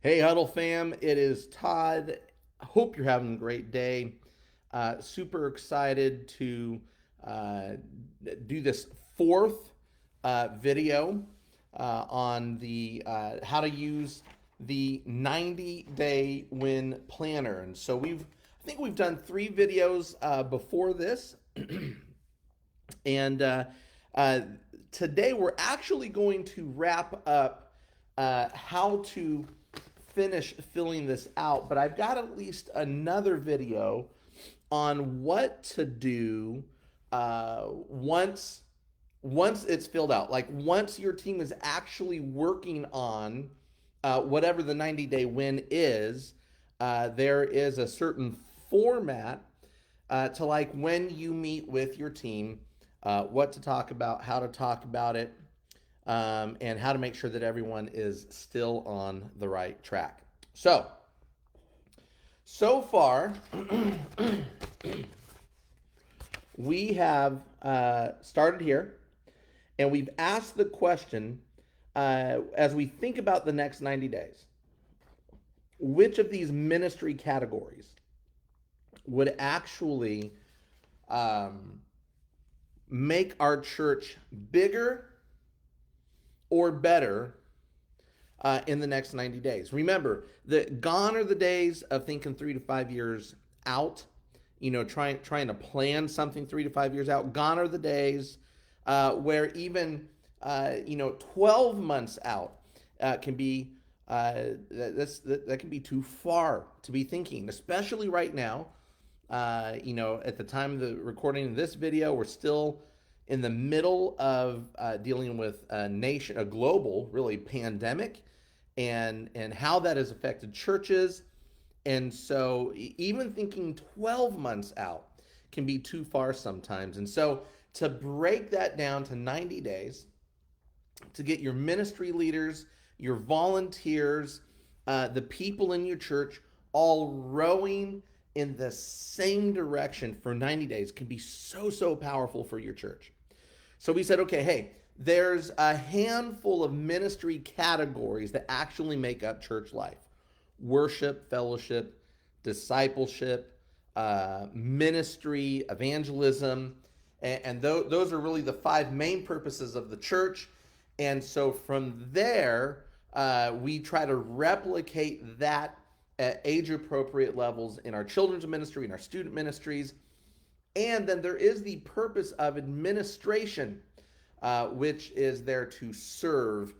Hey, Huddle fam, it is Todd. Hope you're having a great day. Super excited to uh, do this fourth video on the how to use the 90-day win planner. And so I think we've done three videos before this, and uh, today we're actually going to wrap up how to finish filling this out, but I've got at least another video on what to do once it's filled out. Like once your team is actually working on whatever the 90-day win is, there is a certain format to like when you meet with your team, what to talk about, how to talk about it, and how to make sure that everyone is still on the right track. So far, we have started here and we've asked the question as we think about the next 90 days, which of these ministry categories would actually um, make our church bigger or better in the next 90 days. Remember, gone are the days of thinking 3 to 5 years out, trying to plan something 3 to 5 years out. Gone are the days where even 12 months out can be that can be too far to be thinking, especially right now. At the time of the recording of this video, we're still in the middle of dealing with a global, really, pandemic, and how that has affected churches. And so, even thinking 12 months out can be too far sometimes. And so, to break that down to 90 days, to get your ministry leaders, your volunteers, the people in your church all rowing in the same direction for 90 days can be so, so powerful for your church. So we said, okay, hey, there's a handful of ministry categories that actually make up church life: worship, fellowship, discipleship, ministry, evangelism. And those are really the five main purposes of the church. And so from there, we try to replicate that at age appropriate levels in our children's ministry, in our student ministries. And then there is the purpose of administration, which is there to serve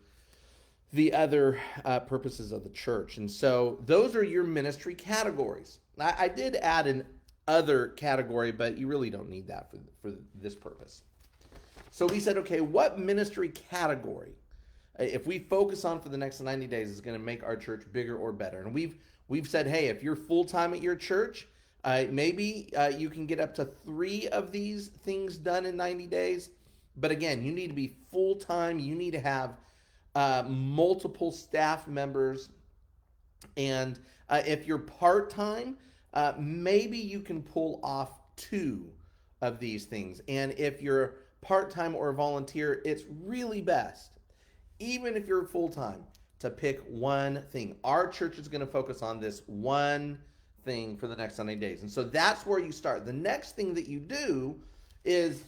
the other purposes of the church. And so those are your ministry categories. I did add an other category, but you really don't need that for this purpose. So we said, okay, what ministry category, if we focus on for the next 90 days, is going to make our church bigger or better? And we've said, hey, if you're full time at your church, maybe you can get up to 3 of these things done in 90 days. But again, you need to be full time. You need to have multiple staff members. And if you're part time, maybe you can pull off 2 of these things. And if you're part time or volunteer, it's really best, even if you're full time, to pick one thing. Our church is going to focus on this one thing for the next 90 days. And so that's where you start. The next thing that you do is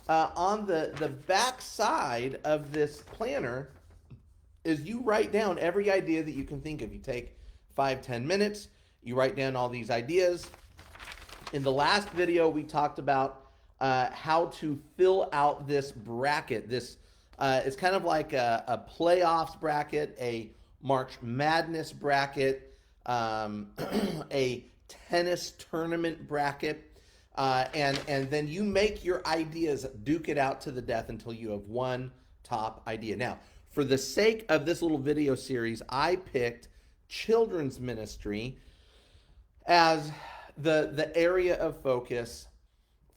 on the back side of this planner is you write down every idea that you can think of. You take 5-10 minutes, you write down all these ideas. In the last video, we talked about how to fill out this bracket. This it's kind of like a playoffs bracket, a March Madness bracket, a tennis tournament bracket, and then you make your ideas, duke it out to the death until you have one top idea. Now, for the sake of this little video series, I picked children's ministry as the area of focus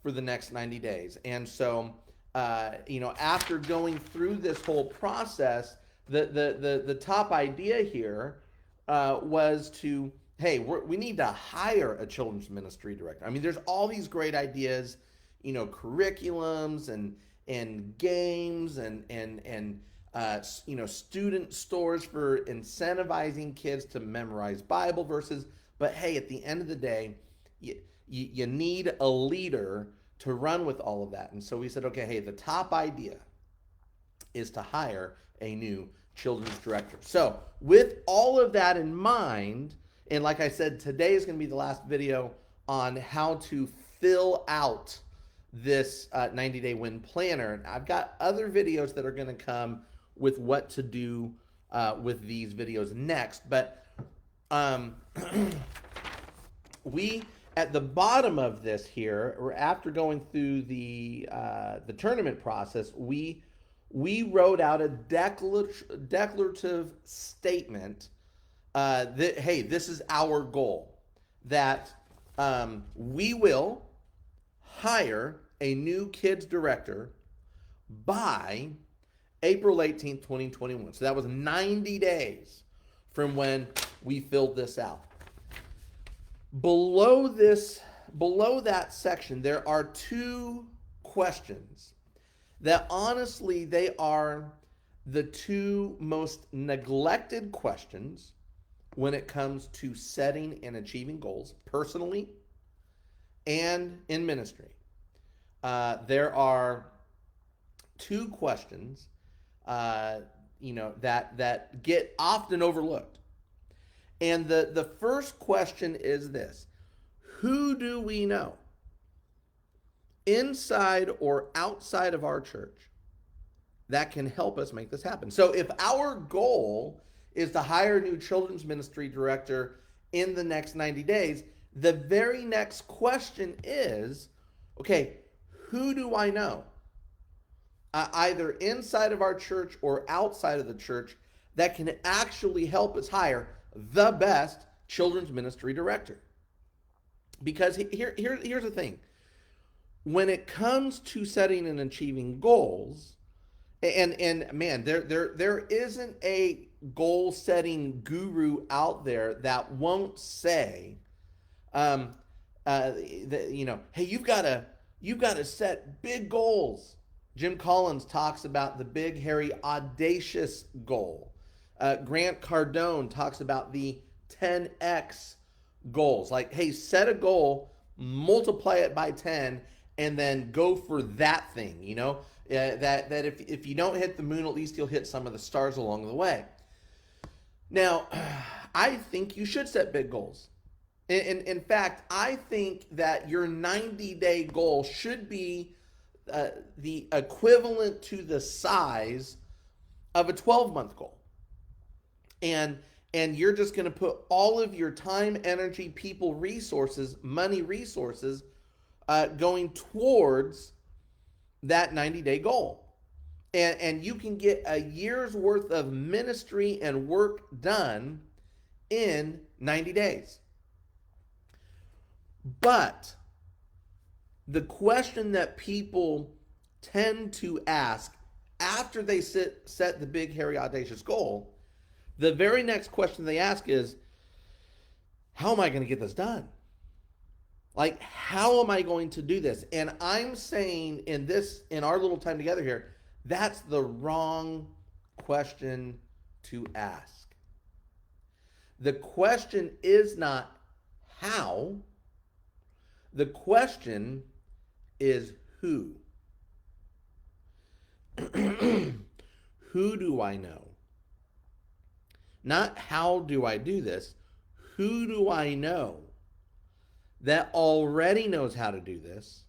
for the next 90 days. And so, after going through this whole process, the top idea here was to, hey, we need to hire a children's ministry director. I mean, there's all these great ideas, curriculums and games and student stores for incentivizing kids to memorize Bible verses. But hey, at the end of the day, you need a leader to run with all of that. And so we said, okay, hey, the top idea is to hire a new children's director. So with all of that in mind, and like I said, today is going to be the last video on how to fill out this 90-day win planner. And I've got other videos that are going to come with what to do with these videos next. But we, at the bottom of this here, or after going through the tournament process, we wrote out a declarative statement that, hey, this is our goal, that we will hire a new kids director by April 18th, 2021. So that was 90 days from when we filled this out. Below that section, there are two questions that honestly, they are the two most neglected questions when it comes to setting and achieving goals personally and in ministry. There are two questions, that get often overlooked. And the first question is this: who do we know, inside or outside of our church, that can help us make this happen? So if our goal is to hire a new children's ministry director in the next 90 days, the very next question is, okay, who do I know, either inside of our church or outside of the church, that can actually help us hire the best children's ministry director? Because here's the thing. When it comes to setting and achieving goals, and man, there isn't a goal setting guru out there that won't say, hey, you've got to set big goals. Jim Collins talks about the big, hairy, audacious goal. Grant Cardone talks about the 10x goals. Like, hey, set a goal, multiply it by 10, and then go for that thing. That if you don't hit the moon, at least you'll hit some of the stars along the way. Now, I think you should set big goals. In fact, I think that your 90-day goal should be the equivalent to the size of a 12-month goal. And you're just going to put all of your time, energy, people, resources, money, resources going towards that 90-day goal. And you can get a year's worth of ministry and work done in 90 days. But the question that people tend to ask after they set the big, hairy, audacious goal, the very next question they ask is, how am I going to get this done? Like, how am I going to do this? And I'm saying in our little time together here, that's the wrong question to ask. The question is not how. The question is who. Who do I know? Not how do I do this. Who do I know that already knows how to do this?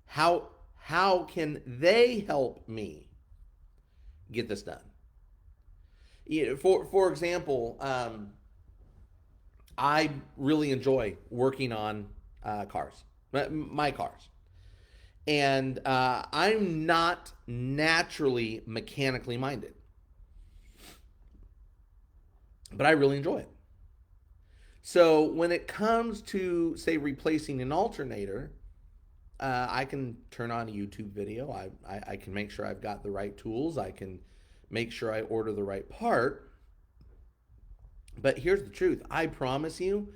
How can they help me get this done? For example, I really enjoy working on cars, my cars. And I'm not naturally mechanically minded, but I really enjoy it. So when it comes to, say, replacing an alternator, I can turn on a YouTube video. I can make sure I've got the right tools. I can make sure I order the right part. But here's the truth. I promise you,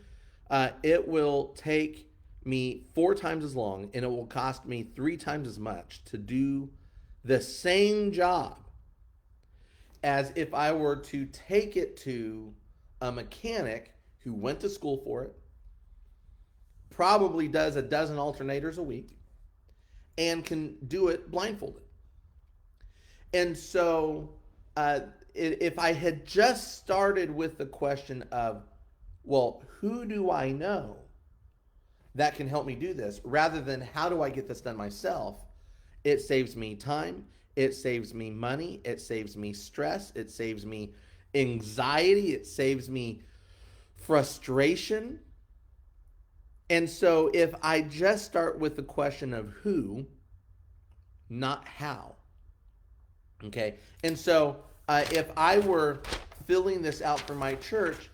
it will take me 4 times as long, and it will cost me 3 times as much to do the same job as if I were to take it to a mechanic who went to school for it, probably does a dozen alternators a week, and can do it blindfolded. And so, if I had just started with the question of, well, who do I know that can help me do this, rather than how do I get this done myself, it saves me time, it saves me money, it saves me stress, it saves me anxiety, it saves me frustration. And so if I just start with the question of who, not how, okay? And so if I were filling this out for my church,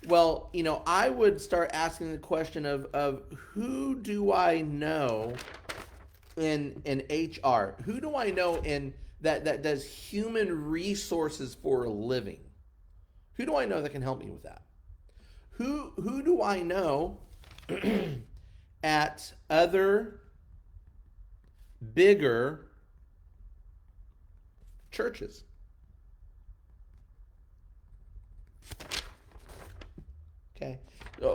well, I would start asking the question of who do I know in HR? Who do I know in that does human resources for a living? Who do I know that can help me with that? Who do I know at other bigger churches? Okay.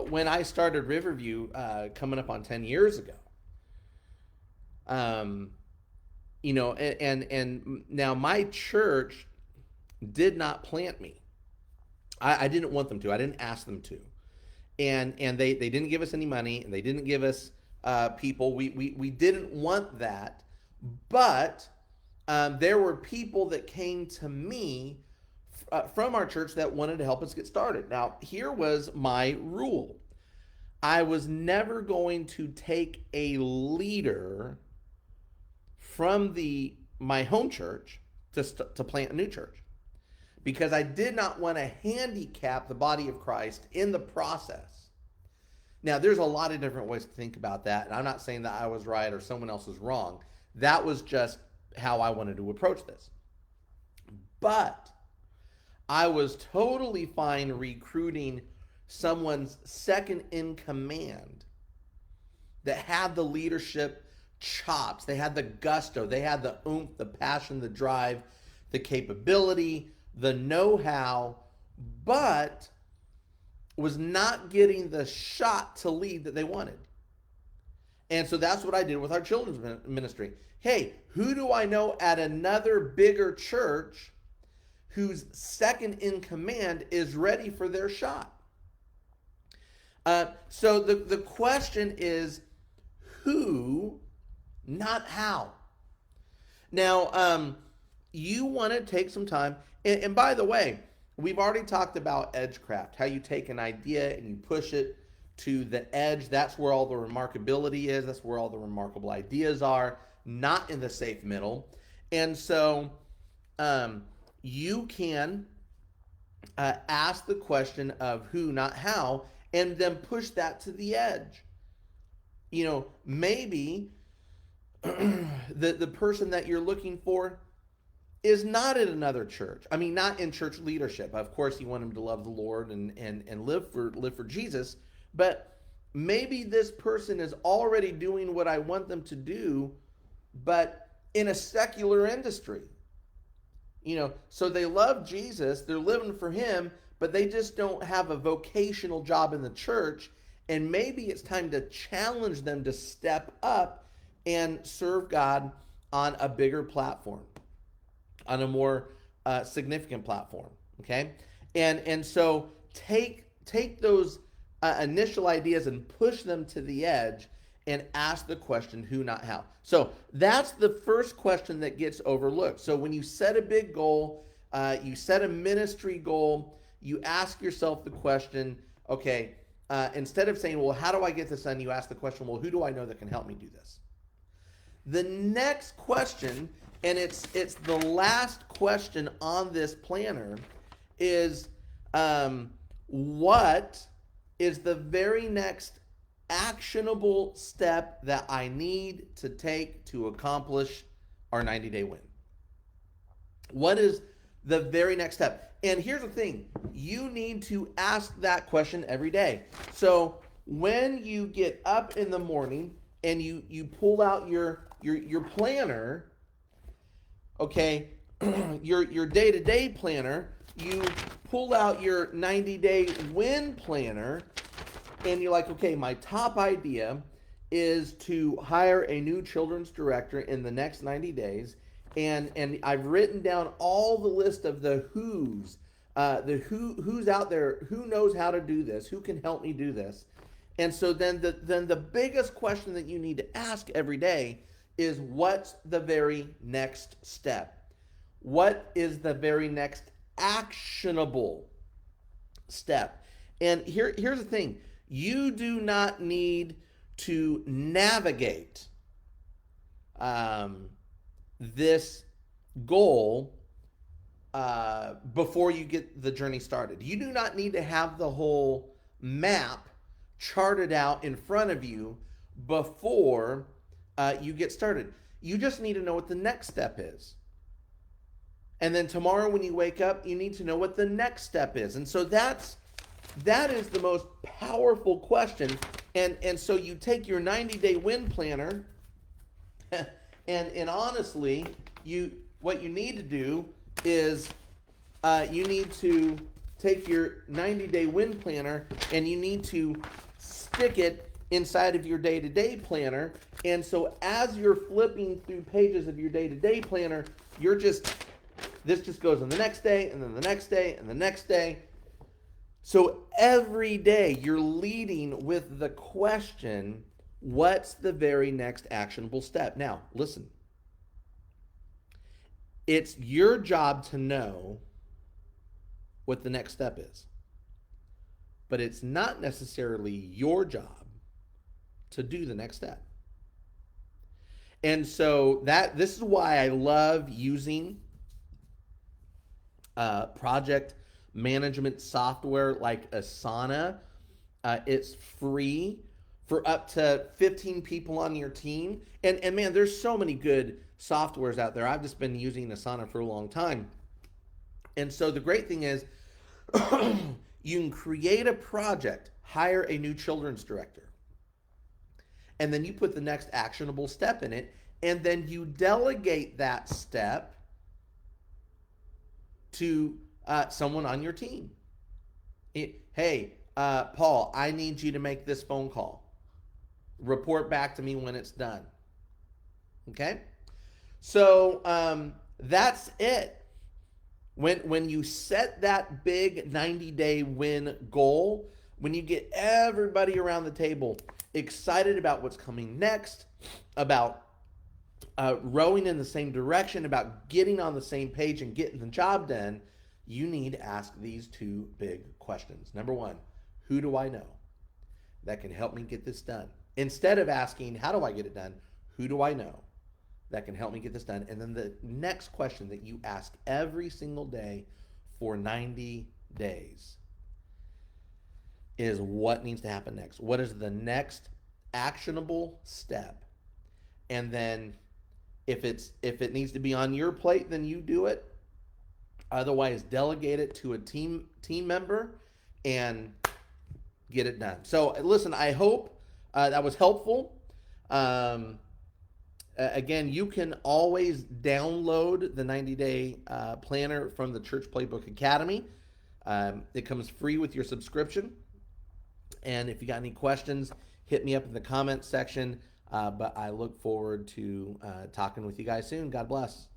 When I started Riverview, coming up on 10 years ago, and now my church did not plant me. I didn't want them to. I didn't ask them to. And they didn't give us any money, and they didn't give us people. We didn't want that. But there were people that came to me from our church that wanted to help us get started. Now, here was my rule. I was never going to take a leader from my home church to plant a new church, because I did not want to handicap the body of Christ in the process. Now, there's a lot of different ways to think about that, and I'm not saying that I was right or someone else was wrong. That was just how I wanted to approach this. But I was totally fine recruiting someone's second in command that had the leadership chops, they had the gusto, they had the oomph, the passion, the drive, the capability, the know-how, but was not getting the shot to lead that they wanted. And so that's what I did with our children's ministry. Hey, who do I know at another bigger church whose second in command is ready for their shot? So the question is who, not how. Now, you want to take some time, and by the way, we've already talked about edgecraft, how you take an idea and you push it to the edge. That's where all the remarkability is. That's where all the remarkable ideas are, not in the safe middle. And so you can ask the question of who, not how, and then push that to the edge. Maybe the person that you're looking for is not at another church. I mean, not in church leadership. Of course, you want them to love the Lord and live for Jesus. But maybe this person is already doing what I want them to do, but in a secular industry. So they love Jesus, they're living for him, but they just don't have a vocational job in the church. And maybe it's time to challenge them to step up and serve God on a bigger platform, on a more significant platform, okay? And so take those initial ideas and push them to the edge and ask the question, who, not how. So that's the first question that gets overlooked. So when you set a big goal, you set a ministry goal, you ask yourself the question, okay, instead of saying, well, how do I get this done? You ask the question, well, who do I know that can help me do this? The next question, and it's the last question on this planner, is what is the very next actionable step that I need to take to accomplish our 90-day win? What is the very next step? And here's the thing, you need to ask that question every day. So when you get up in the morning and you pull out your planner, okay, your day-to-day planner, you pull out your 90-day win planner, and you're like, okay, my top idea is to hire a new children's director in the next 90 days. And I've written down all the list of the who's out there, who knows how to do this, who can help me do this. And so then the biggest question that you need to ask every day is, what's the very next step? What is the very next actionable step? And here's the thing. You do not need to navigate this goal before you get the journey started. You do not need to have the whole map charted out in front of you before you get started. You just need to know what the next step is. And then tomorrow when you wake up, you need to know what the next step is. And so that is the most powerful question. And so you take your 90-day win planner, and honestly, what you need to do is you need to take your 90-day win planner and you need to stick it inside of your day-to-day planner. And so as you're flipping through pages of your day-to-day planner, this just goes on the next day, and then the next day, and the next day. So every day you're leading with the question, what's the very next actionable step? Now, listen. It's your job to know what the next step is. But it's not necessarily your job to do the next step. And so this is why I love using project management software like Asana. It's free for up to 15 people on your team. And man, there's so many good softwares out there. I've just been using Asana for a long time. And so the great thing is you can create a project, hire a new children's director, and then you put the next actionable step in it, and then you delegate that step to someone on your team. Hey, Paul, I need you to make this phone call. Report back to me when it's done. Okay? So that's it. When you set that big 90-day win goal, when you get everybody around the table excited about what's coming next, about rowing in the same direction, about getting on the same page and getting the job done, you need to ask these two big questions. Number one, who do I know that can help me get this done? Instead of asking, how do I get it done? Who do I know that can help me get this done? And then the next question that you ask every single day for 90 days is, what needs to happen next? What is the next actionable step? And then if it needs to be on your plate, then you do it. Otherwise, delegate it to a team member and get it done. So listen, I hope that was helpful. Again, you can always download the 90-day planner from the Church Playbook Academy. It comes free with your subscription. And if you got any questions, hit me up in the comments section. But I look forward to talking with you guys soon. God bless.